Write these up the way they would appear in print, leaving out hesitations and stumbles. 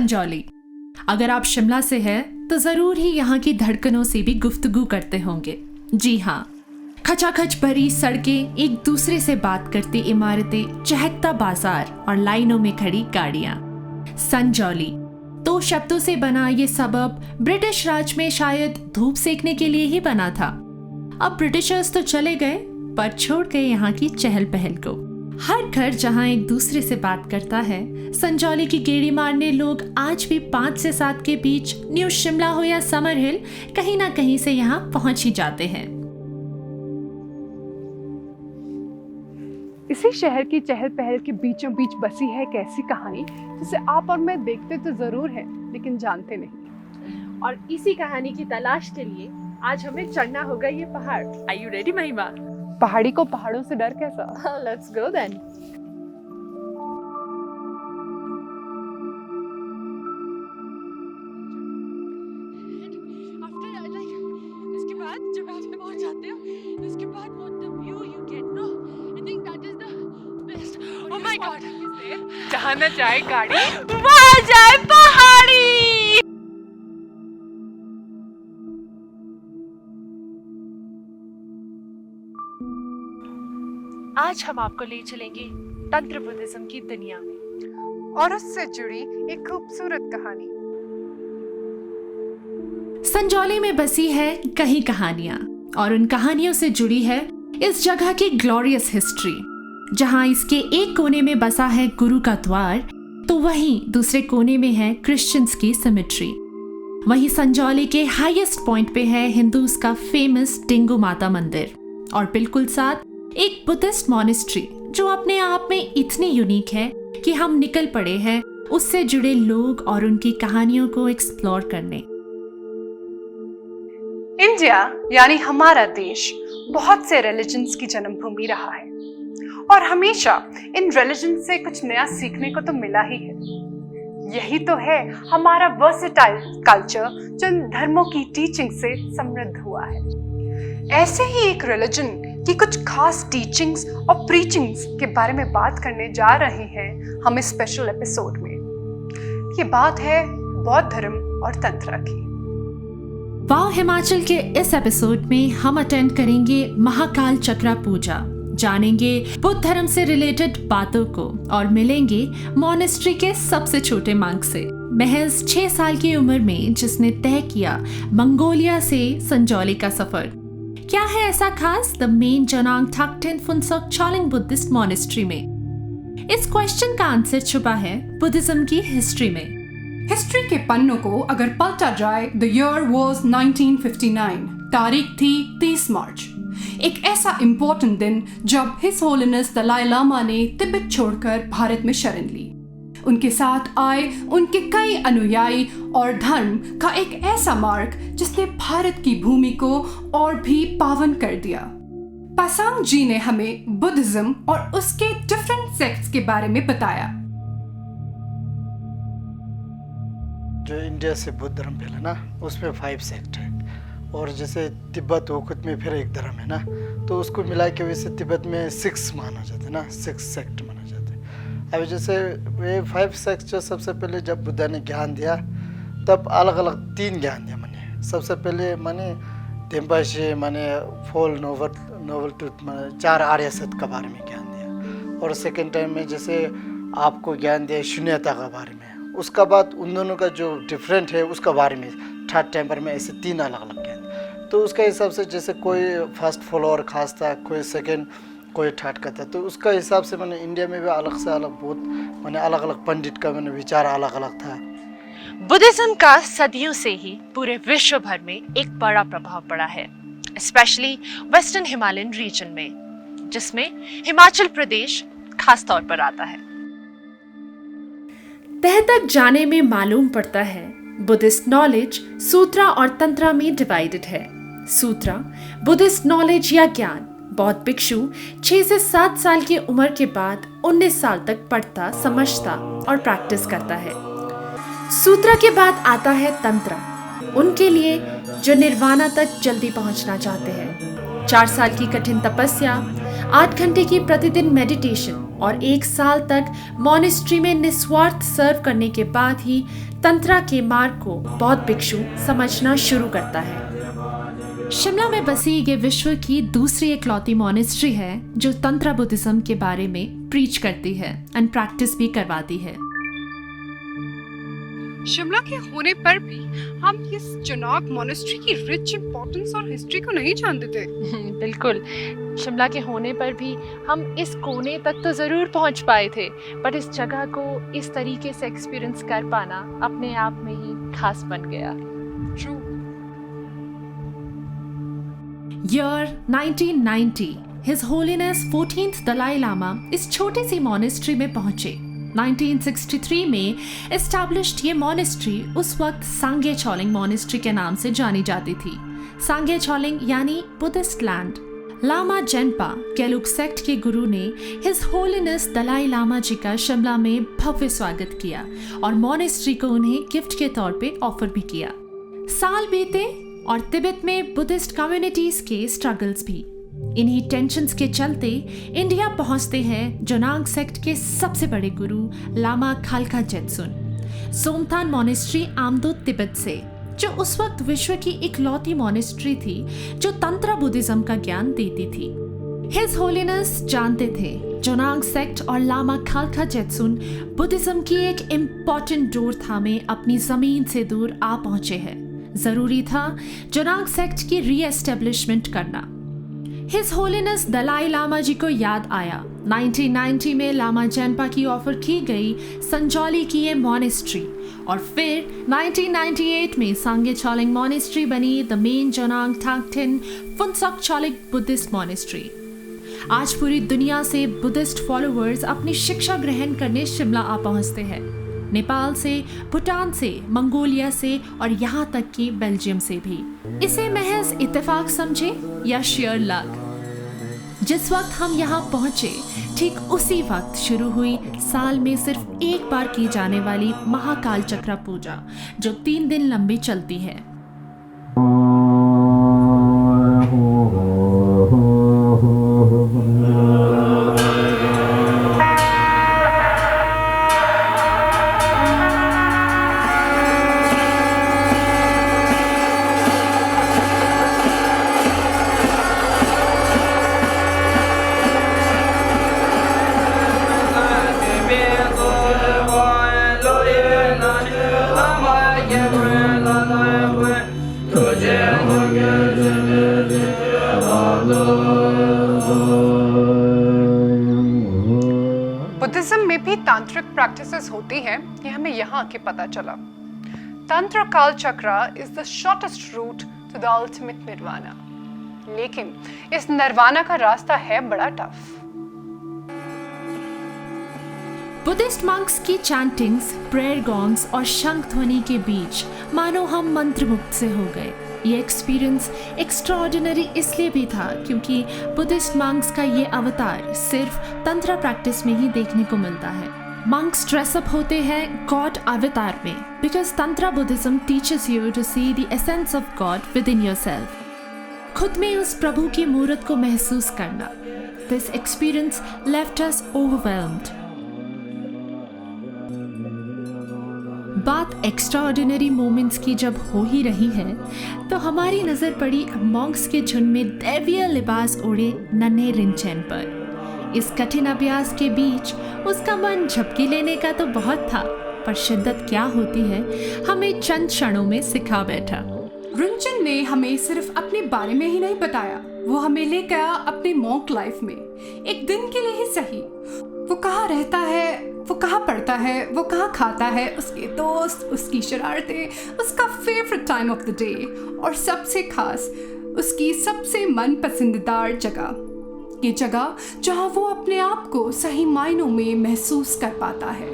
संजौली। अगर आप शिमला से हैं तो जरूर ही यहाँ की धड़कनों से भी गुफ्तगू करते होंगे। जी हाँ, खचाखच भरी सड़कें, एक दूसरे से बात करती इमारतें, चहकता बाजार और लाइनों में खड़ी गाड़ियां। संजौली 2 शब्दों से बना ये सबब ब्रिटिश राज में शायद धूप सेकने के लिए ही बना था। अब ब्रिटिशर्स तो चले गए पर छोड़ गए यहाँ की चहल पहल को। हर घर जहाँ एक दूसरे से बात करता है, संजौली की गेड़ी मारने लोग आज भी 5 से 7 के बीच न्यू शिमला हो या समर हिल, कहीं ना कहीं से यहाँ पहुंच ही जाते हैं। इसी शहर की चहल पहल के बीचों बीच बसी है एक ऐसी कहानी जिसे आप और मैं देखते तो जरूर हैं लेकिन जानते नहीं। और इसी कहानी की तलाश के लिए आज हमें चढ़ना होगा ये पहाड़। Are you ready, महिमा? पहाड़ी को पहाड़ों से डर कैसा? Let's go then. इसके बाद जब आप पे पहुंच जाते हो, उसके बाद वो the view you get, no? I think that is the best. Oh my God! जहाँ न जाए गाड़ी, वहाँ जाए पहाड़ी। आज हम आपको ले चलेंगे तंत्र बुद्धिज्म की दुनिया में और उससे जुड़ी एक खूबसूरत कहानी। संजौली में बसी है कई कहानियां और उन कहानियों से जुड़ी है इस जगह की ग्लोरियस हिस्ट्री। जहां इसके एक कोने में बसा है गुरु का द्वार, तो वहीं दूसरे कोने में है क्रिश्चियंस की सिमेट्री। वहीं संजौली के हाईएस्ट पॉइंट पे है हिंदूज का फेमस डिंगू माता मंदिर और बिल्कुल साथ एक बुद्धिस्ट मॉनेस्ट्री जो अपने आप में इतनी यूनिक है कि हम निकल पड़े हैं उससे जुड़े लोग और उनकी कहानियों को एक्सप्लोर करने। इंडिया यानी हमारा देश बहुत से रिलीजन्स की जन्मभूमि रहा है और हमेशा इन रिलीजन से कुछ नया सीखने को तो मिला ही है। यही तो है हमारा वर्सेटाइल कल्चर जो इन धर्मों की टीचिंग से समृद्ध हुआ है। ऐसे ही एक रिलीजन की कुछ खास टीचिंग्स और प्रीचिंग्स के बारे में बात करने जा रहे हैं हम इस स्पेशल एपिसोड में। ये बात है बौद्ध धर्म और तंत्र की। वाव हिमाचल के इस एपिसोड में हम अटेंड करेंगे महाकाल चक्रा पूजा, जानेंगे बुद्ध धर्म से रिलेटेड बातों को और मिलेंगे मॉनेस्ट्री के सबसे छोटे मंक से, महज 6 साल की उम्र में जिसने तय किया मंगोलिया से संजौली का सफर। क्या है ऐसा खास the main जनांग थकटेन Phunsok Choling Buddhist monastery में? इस क्वेश्चन का आंसर छुपा है बुद्धिज्म की हिस्ट्री में। हिस्ट्री के पन्नों को अगर पलटा जाए, द ईयर वाज 1959, तारीख थी 30 मार्च। एक ऐसा इम्पोर्टेंट दिन जब हिज होलिनेस दलाई लामा ने तिब्बत छोड़कर भारत में शरण ली। उनके साथ आए उनके कई अनुयायी और धर्म का एक ऐसा मार्ग जिसने भारत की भूमि को और भी पावन कर दिया। पासांग जी ने हमें बुद्धिज्म और उसके डिफरेंट सेक्ट्स के बारे में बताया। जो इंडिया से बुद्ध धर्म फैला ना, उसमें 5 सेक्ट है और जैसे तिब्बत वो खुद में फिर एक धर्म है ना, तो उसको मिला के वैसे तिब्बत में 6 माना जाता है ना, 6 सेक्ट माना जाता है। अभी जैसे वे 5 सेक्ट जो सबसे पहले जब बुद्धा ने ज्ञान दिया तब अलग अलग 3 ज्ञान दिया माने। सबसे पहले माने डेम्पाशे माने फोल नोवल ट्रूथ माने 4 आर्य सत्य के बारे में ज्ञान दिया और सेकेंड टाइम में जैसे आपको ज्ञान दिया शून्यता के बारे में। उसका बाद उन दोनों का जो डिफरेंट है उसका बारे में थर्ड टाइम पर में ऐसे 3 अलग अलग ज्ञान। तो उसका हिसाब से जैसे कोई फर्स्ट फॉलोअर खास था, कोई सेकेंड, कोई थर्ड का था, तो उसका हिसाब से मैंने इंडिया में भी अलग से अलग बहुत मैंने अलग अलग पंडित का मैंने विचार अलग अलग था। बुद्धिज्म का सदियों से ही पूरे विश्व भर में एक बड़ा प्रभाव पड़ा है, स्पेशली वेस्टर्न हिमालयन रीजन में, जिसमें हिमाचल प्रदेश खास तौर पर आता है। तह तक जाने में मालूम पड़ता है बुद्धिस्ट नॉलेज सूत्रा और तंत्रा में डिवाइडेड है। सूत्रा बुद्धिस्ट नॉलेज या ज्ञान बौद्ध भिक्षु 6 से 7 साल की उम्र के बाद 19 साल तक पढ़ता, समझता और प्रैक्टिस करता है। सूत्रा के बाद आता है तंत्रा, उनके लिए जो निर्वाणा तक जल्दी पहुंचना चाहते हैं। 4 साल की कठिन तपस्या, 8 घंटे की प्रतिदिन मेडिटेशन और 1 साल तक मॉनेस्ट्री में निस्वार्थ सर्व करने के बाद ही तंत्रा के मार्ग को बौद्ध भिक्षु समझना शुरू करता है। शिमला में बसी ये विश्व की दूसरी इकलौती मॉनेस्ट्री है जो तंत्रा बुद्धिज्म के बारे में प्रीच करती है एंड प्रैक्टिस भी करवाती है। शिमला के होने पर भी हम इस चुनाव मॉनेस्ट्री की रिच इंपॉर्टेंस और हिस्ट्री को नहीं जानते थे। बिल्कुल, शिमला के होने पर भी हम इस कोने तक तो ज़रूर पहुंच पाए थे, पर इस जगह को इस तरीके से एक्सपीरियंस कर पाना अपने आप में ही खास बन गया। True. Year 1990, His Holiness 14th Dalai Lama इस छोटी सी मॉनेस्ट्री में पहुंचे। 1963 में एस्टैब्लिश्ड ये मॉनेस्ट्री उस वक्त सांगे चोलिंग मॉनेस्ट्री के नाम से जानी जाती थी। सांगे चोलिंग यानी बुद्धिस्ट लैंड। लामा जेनपा केलुक सेक्ट के गुरु ने हिज होलीनेस दलाई लामा जी का शिमला में भव्य स्वागत किया और मॉनेस्ट्री को उन्हें गिफ्ट के तौर पे ऑफर भी किया। साल बीते और तिब्बत में बुद्धिस्ट कम्युनिटीज के स्ट्रगल्स भी। इन्हीं टेंशन्स के चलते इंडिया पहुंचते हैं जोनांग सेक्ट के सबसे बड़े गुरु लामा खालखा जेत्सुन, सोमथान मॉनेस्ट्री आमदो तिब्बत से, जो उस वक्त विश्व की इकलौती मॉनेस्ट्री थी जो तंत्रा बुद्धिज्म का ज्ञान देती थी। हिज होलीनेस जानते थे जोनांग सेक्ट और लामा खालखा जेत्सुन बुद्धिज्म की एक इम्पॉर्टेंट डोर थामे अपनी जमीन से दूर आ पहुंचे हैं। जरूरी था जोनांग सेक्ट की रीएस्टेब्लिशमेंट करना। हिज होलीनेस दलाई लामा जी को याद आया 1990 में लामा जेनपा की ऑफर की गई संजौली की ये मॉनेस्ट्री और फिर 1998 में सांगे चोलिंग मॉनेस्ट्री बनी the main जोनांग थांगथिन Phunsok Choling Buddhist monastery. आज पूरी दुनिया से बुद्धिस्ट फॉलोअर्स अपनी शिक्षा ग्रहण करने शिमला आ पहुंचते हैं। नेपाल से, भूटान से, मंगोलिया से और यहाँ तक कि बेल्जियम से भी। इसे महज इत्तेफाक समझे या शेयर लक। जिस वक्त हम यहाँ पहुँचे ठीक उसी वक्त शुरू हुई साल में सिर्फ एक बार की जाने वाली महाकाल चक्रा पूजा, जो 3 दिन लंबी चलती है। बुद्धिज्म में भी तांत्रिक प्रैक्टिसेस होती हैं, ये हमें यहाँ आके पता चला। Tantra Kalachakra is the shortest route to the ultimate nirvana, लेकिन इस निर्वाणा का रास्ता है बड़ा टफ। बुद्धिस्ट मंक्स की चैंटिंग्स, प्रेयर गॉन्ग्स और शंख ध्वनि के बीच मानो हम मंत्रमुग्ध से हो गए। ये एक्सपीरियंस एक्स्ट्राऑर्डिनरी इसलिए भी था क्योंकि बुद्धिस्ट मंक्स का ये अवतार सिर्फ तंत्रा प्रैक्टिस में ही देखने को मिलता है। मंक्स ड्रेस अप होते हैं गॉड अवतार में because tantra Buddhism teaches you to see the essence of God within yourself, खुद में उस प्रभु की मूर्त को महसूस करना। This experience left us overwhelmed. बात एक्स्ट्राऑर्डिनरी मोमेंट्स की जब हो ही रही है तो हमारी नज़र पड़ी मॉन्क्स के झुंड में दैवीय लिबास ओढ़े नन्हे रिंचैन पर। इस कठिन अभ्यास के बीच उसका मन झपकी लेने का तो बहुत था, पर शिद्दत क्या होती है हमें चंद क्षणों में सिखा बैठा। रिंचन ने हमें सिर्फ अपने बारे में ही नहीं बताया, वो हमें ले गया अपने मॉन्क लाइफ में, एक दिन के लिए ही सही। वो कहाँ रहता है, वो कहाँ पढ़ता है, वो कहाँ खाता है, उसके दोस्त, उसकी शरारतें, उसका favourite time of the day और सबसे खास उसकी सबसे मन पसंदीदार जगह। ये जगह जहाँ वो अपने आप को सही मायनों में महसूस कर पाता है।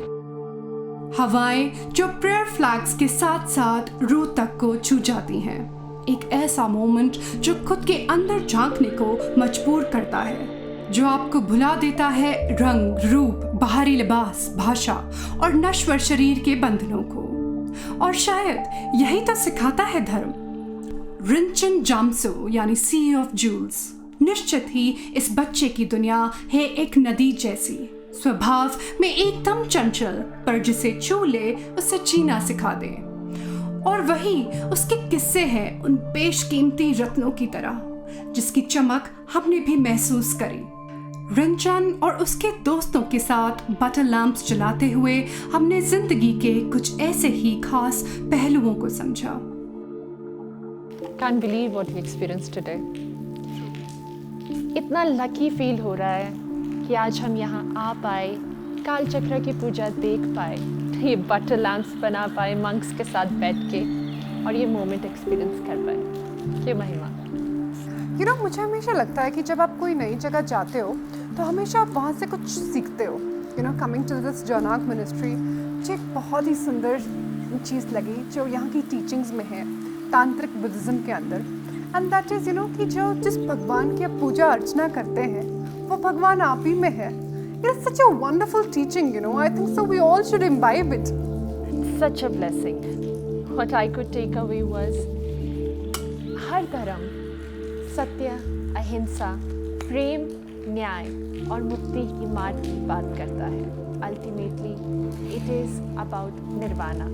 हवाएं जो प्रेयर फ्लैग्स के साथ साथ रूह तक को छू जाती हैं। एक ऐसा मोमेंट जो खुद के अंदर झांकने को मजबूर करता है, जो आपको भुला देता है रंग, रूप, बाहरी लिबास, भाषा और नश्वर शरीर के बंधनों को। और शायद यही तो सिखाता है धर्म। रिंचन जाम्सो यानी सी ऑफ जूल्स, निश्चित ही इस बच्चे की दुनिया है एक नदी जैसी, स्वभाव में एकदम चंचल, पर जिसे छू ले उसे जीना सिखा दे। और वही उसके किस्से हैं उन बेशकीमती रत्नों की तरह, जिसकी चमक हमने भी महसूस करी। रंजन और उसके दोस्तों के साथ बटर लैंप्स जलाते हुए हमने जिंदगी के कुछ ऐसे ही खास पहलुओं को समझा। Can't believe what we experienced today. इतना लकी फील हो रहा है कि आज हम यहाँ आ पाए, काल चक्र की पूजा देख पाए, ये बटर लैंप्स बना पाए मंक्स के साथ बैठ के, और ये मोमेंट एक्सपीरियंस कर पाए। ये महिमा। मुझे हमेशा लगता है कि जब आप कोई नई जगह जाते हो तो हमेशा आप वहाँ से कुछ सीखते हो। कमिंग टू दिस जौनाक मिनिस्ट्री, मुझे एक बहुत ही सुंदर चीज़ लगी जो यहाँ की टीचिंग्स में है, तांत्रिक बुद्धिज़्म के अंदर, एंड दैट इज़ कि जो जिस भगवान की आप पूजा अर्चना करते हैं वो भगवान आप ही में है। It is such a wonderful teaching, I think so we all should imbibe it. Such a blessing. What I could take away was हर धर्म सत्य, अहिंसा, प्रेम, न्याय और मुक्ति की मार्ग की बात करता है। Ultimately, it is about nirvana.